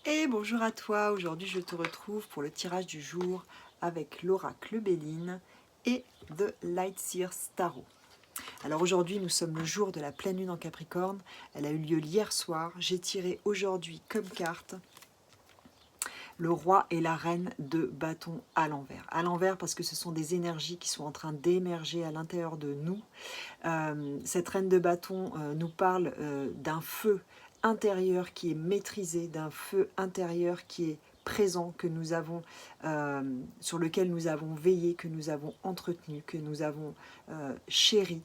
Et bonjour à toi, aujourd'hui je te retrouve pour le tirage du jour avec l'oracle Béline et The Lightseer Tarot. Alors aujourd'hui nous sommes le jour de la pleine lune en Capricorne, elle a eu lieu hier soir, j'ai tiré aujourd'hui comme carte le roi et la reine de bâton à l'envers. À l'envers parce que ce sont des énergies qui sont en train d'émerger à l'intérieur de nous. Cette reine de bâton nous parle d'un feu intérieur qui est maîtrisé, d'un feu intérieur qui est présent, que nous avons, sur lequel nous avons veillé, que nous avons entretenu, que nous avons chéri,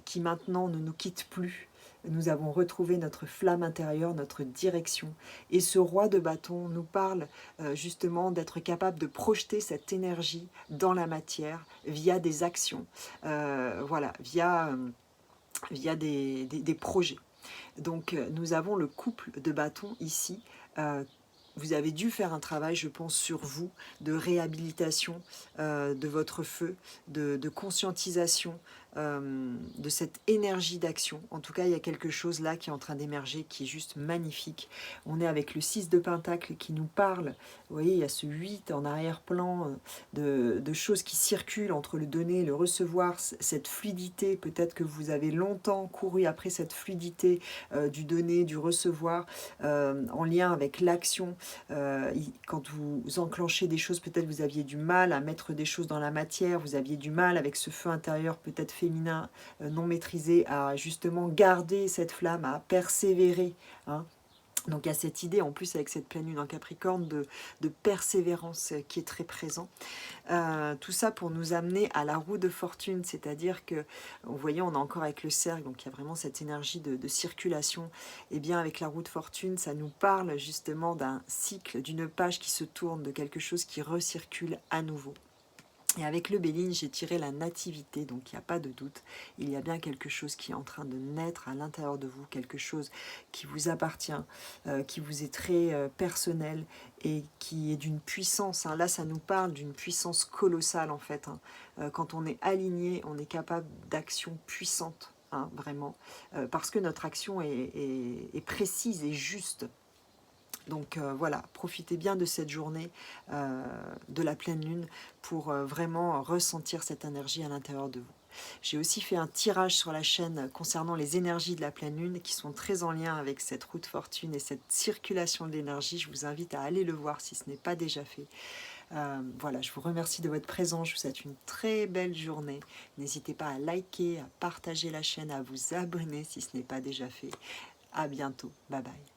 qui maintenant ne nous quitte plus. Nous avons retrouvé notre flamme intérieure, notre direction. Et ce roi de bâton nous parle justement d'être capable de projeter cette énergie dans la matière via des actions, voilà, via des projets. Donc nous avons le couple de bâtons ici. Vous avez dû faire un travail, je pense, sur vous, de réhabilitation de votre feu, de conscientisation de cette énergie d'action. En tout cas, il y a quelque chose là qui est en train d'émerger, qui est juste magnifique. On est avec le 6 de Pentacle qui nous parle. Vous voyez, il y a ce 8 en arrière-plan de choses qui circulent entre le donner et le recevoir, cette fluidité. Peut-être que vous avez longtemps couru après cette fluidité du donner, du recevoir, en lien avec l'action. Quand vous enclenchez des choses, peut-être vous aviez du mal à mettre des choses dans la matière, vous aviez du mal avec ce feu intérieur peut-être féminin non maîtrisé à justement garder cette flamme, à persévérer, hein. Donc il y a cette idée en plus avec cette pleine lune en Capricorne de persévérance qui est très présent. Tout ça pour nous amener à la roue de fortune, c'est-à-dire que, vous voyez, on est encore avec le cercle, donc il y a vraiment cette énergie de circulation. Et bien avec la roue de fortune, ça nous parle justement d'un cycle, d'une page qui se tourne, de quelque chose qui recircule à nouveau. Et avec le Béline, j'ai tiré la nativité, donc il n'y a pas de doute. Il y a bien quelque chose qui est en train de naître à l'intérieur de vous, quelque chose qui vous appartient, qui vous est très personnel et qui est d'une puissance. Hein. Là, ça nous parle d'une puissance colossale en fait. Hein. Quand on est aligné, on est capable d'actions puissantes, hein, vraiment, parce que notre action est précise et juste. Donc voilà, profitez bien de cette journée de la pleine lune pour vraiment ressentir cette énergie à l'intérieur de vous. J'ai aussi fait un tirage sur la chaîne concernant les énergies de la pleine lune qui sont très en lien avec cette roue de fortune et cette circulation de l'énergie. Je vous invite à aller le voir si ce n'est pas déjà fait. Voilà, je vous remercie de votre présence. Je vous souhaite une très belle journée. N'hésitez pas à liker, à partager la chaîne, à vous abonner si ce n'est pas déjà fait. À bientôt. Bye bye.